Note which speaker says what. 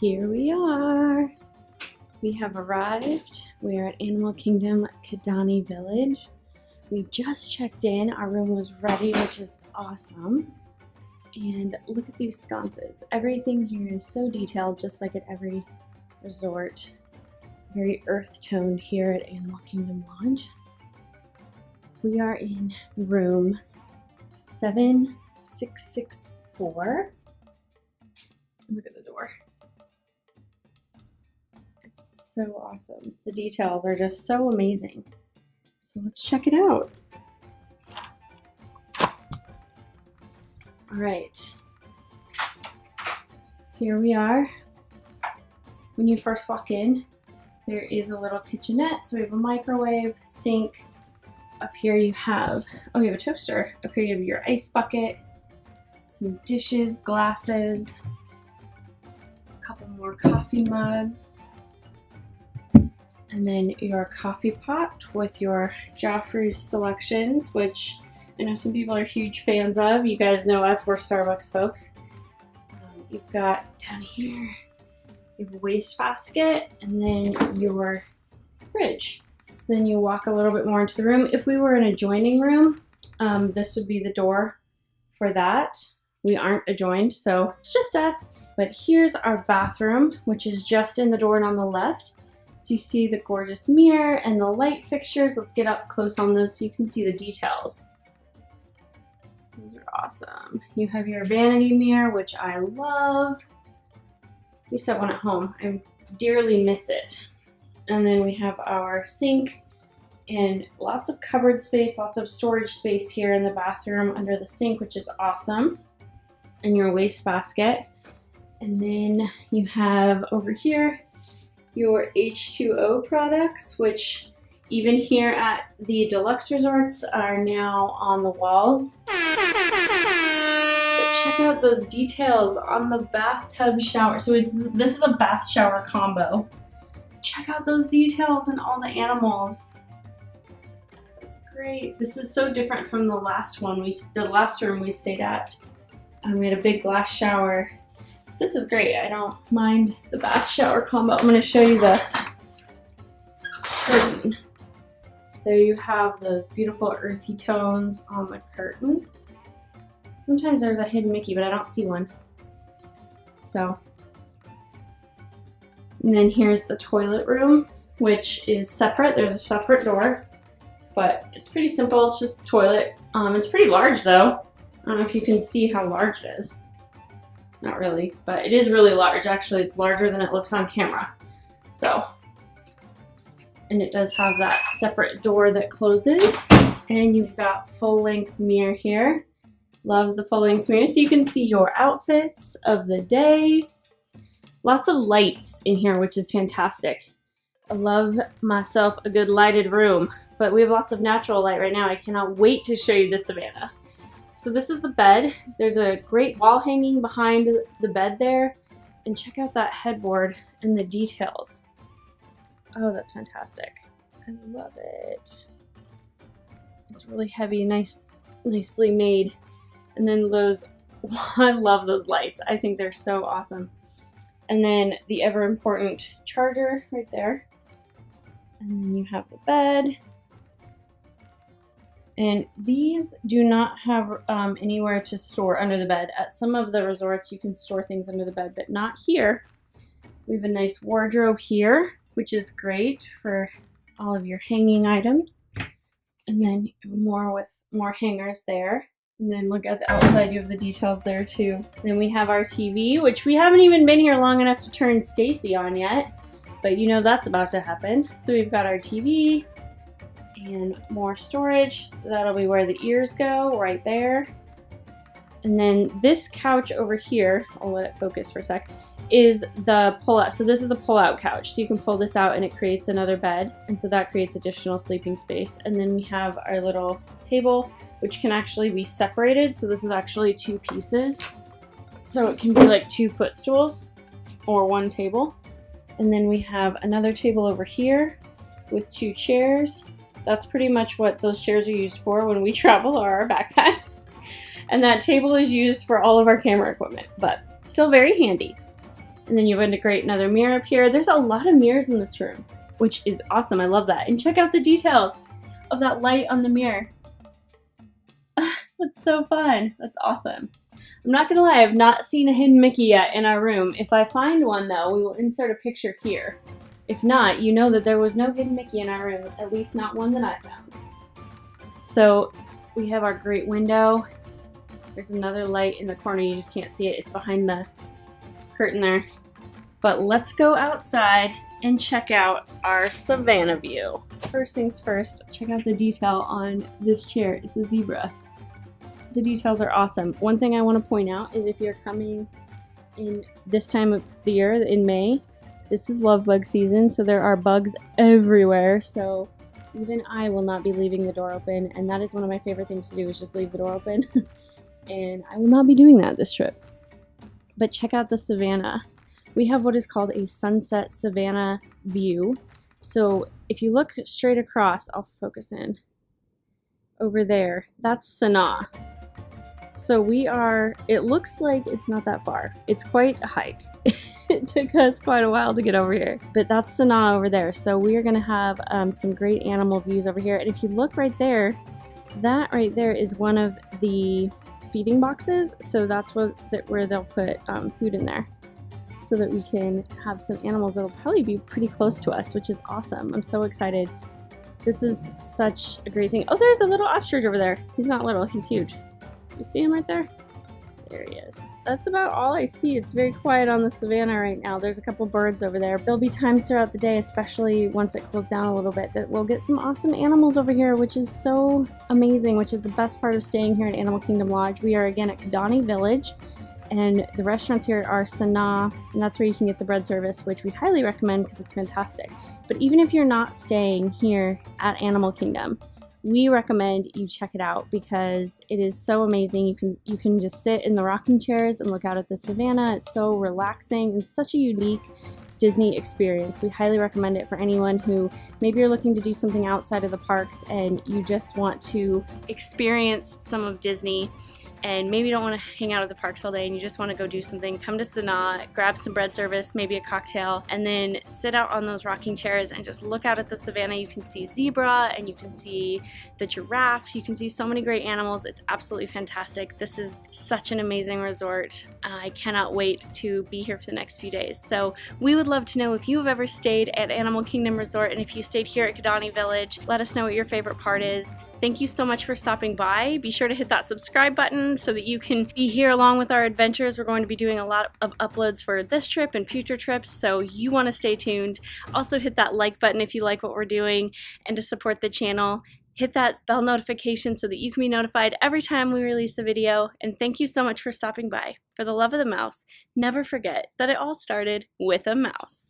Speaker 1: Here we are. We have arrived. We are at Animal Kingdom Kidani Village. We just checked in. Our room was ready, which is awesome. And look at these sconces. Everything here is so detailed, just like at every resort. Very earth-toned here at Animal Kingdom Lodge. We are in room 7664. Look at the door. It's so awesome. The details are just so amazing. So let's check it out. All right. Here we are. When you first walk in, there is a little kitchenette. So we have a microwave, sink. Up here you have, oh, you have a toaster. Up here you have your ice bucket, some dishes, glasses, a couple more coffee mugs, and then your coffee pot with your Joffrey's selections, which I know some people are huge fans of. You guys know us, we're Starbucks folks. You've got down here, you have a wastebasket, and then your fridge. So then you walk a little bit more into the room. If we were in a adjoining room, this would be the door for that. We aren't adjoined, so it's just us. But here's our bathroom, which is just in the door and on the left. So you see the gorgeous mirror and the light fixtures. Let's get up close on those so you can see the details. Those are awesome. You have your vanity mirror, which I love. We used to have one at home. I dearly miss it. And then we have our sink and lots of cupboard space, lots of storage space here in the bathroom under the sink, which is awesome. And your wastebasket. And then you have over here your H2O products, which even here at the Deluxe resorts are now on the walls. But check out those details on the bathtub shower. So this is a bath shower combo. Check out those details and all the animals. That's great. This is so different from the last one, the last room we stayed at. We had a big glass shower. This is great. I don't mind the bath shower combo. I'm going to show you the curtain. There you have those beautiful earthy tones on the curtain. Sometimes there's a hidden Mickey, but I don't see one. So. And then here's the toilet room, which is separate. There's a separate door, but it's pretty simple. It's just a toilet. It's pretty large though. I don't know if you can see how large it is. Not really, but it is really large. Actually, it's larger than it looks on camera. So, and it does have that separate door that closes. And you've got full-length mirror here. Love the full-length mirror so you can see your outfits of the day. Lots of lights in here, which is fantastic. I love myself a good lighted room, but we have lots of natural light right now. I cannot wait to show you the Savannah. So this is the bed. There's a great wall hanging behind the bed there. And check out that headboard and the details. Oh, that's fantastic. I love it. It's really heavy, nicely made. And then those, I love those lights. I think they're so awesome. And then the ever important charger right there. And then you have the bed. And these do not have anywhere to store under the bed. At some of the resorts, you can store things under the bed, but not here. We have a nice wardrobe here, which is great for all of your hanging items. And then more with more hangers there. And then look at the outside, you have the details there too. Then we have our TV, which we haven't even been here long enough to turn Stacy on yet, but you know that's about to happen. So we've got our TV and more storage. That'll be where the ears go, right there. And then this couch over here, I'll let it focus for a sec, is the pull-out. So this is the pull-out couch. So you can pull this out and it creates another bed. And so that creates additional sleeping space. And then we have our little table, which can actually be separated. So this is actually two pieces. So it can be like 2 footstools or 1 table. And then we have another table over here with 2 chairs. That's pretty much what those chairs are used for when we travel, or our backpacks. And that table is used for all of our camera equipment, but still very handy. And then you have another mirror up here. There's a lot of mirrors in this room, which is awesome. I love that. And check out the details of that light on the mirror. That's so fun. That's awesome. I'm not gonna lie, I've not seen a hidden Mickey yet in our room. If I find one though, we will insert a picture here. If not, you know that there was no hidden Mickey in our room, at least not one that I found. So we have our great window. There's another light in the corner, you just can't see it. It's behind the curtain there. But let's go outside and check out our Savannah view. First things first, check out the detail on this chair. It's a zebra. The details are awesome. One thing I want to point out is if you're coming in this time of the year, in May, this is love bug season, so there are bugs everywhere. So even I will not be leaving the door open, and that is one of my favorite things to do, is just leave the door open. And I will not be doing that this trip. But check out the Savannah. We have what is called a sunset Savannah view. So if you look straight across, I'll focus in over there, that's Sanaa. So we are, it looks like it's not that far. It's quite a hike. It took us quite a while to get over here, but that's Sanaa over there. So we are gonna have some great animal views over here. And if you look right there, that right there is one of the feeding boxes. So that's where they'll put food in there, so that we can have some animals that'll probably be pretty close to us, which is awesome. I'm so excited. This is such a great thing. Oh, there's a little ostrich over there. He's not little, he's huge. You see him right there? There he is. That's about all I see. It's very quiet on the Savannah right now. There's a couple birds over there. There'll be times throughout the day, especially once it cools down a little bit, that we'll get some awesome animals over here, which is so amazing, which is the best part of staying here at Animal Kingdom Lodge. We are again at Kidani Village, and the restaurants here are Sanaa, and that's where you can get the bread service, which we highly recommend because it's fantastic. But even if you're not staying here at Animal Kingdom, we recommend you check it out because it is so amazing. You can just sit in the rocking chairs and look out at the Savannah. It's so relaxing and such a unique Disney experience. We highly recommend it for anyone who maybe you're looking to do something outside of the parks and you just want to experience some of Disney, and maybe you don't want to hang out at the parks all day and you just want to go do something. Come to Sanaa, grab some bread service, maybe a cocktail, and then sit out on those rocking chairs and just look out at the Savannah. You can see zebra and you can see the giraffe. You can see so many great animals. It's absolutely fantastic. This is such an amazing resort. I cannot wait to be here for the next few days. So we would love to know if you have ever stayed at Animal Kingdom Resort, and if you stayed here at Kidani Village, let us know what your favorite part is. Thank you so much for stopping by. Be sure to hit that subscribe button so that you can be here along with our adventures. We're going to be doing a lot of uploads for this trip and future trips, so you want to stay tuned. Also hit that like button if you like what we're doing, and to support the channel, hit that bell notification so that you can be notified every time we release a video. And thank you so much for stopping by. For the love of the mouse, never forget that it all started with a mouse.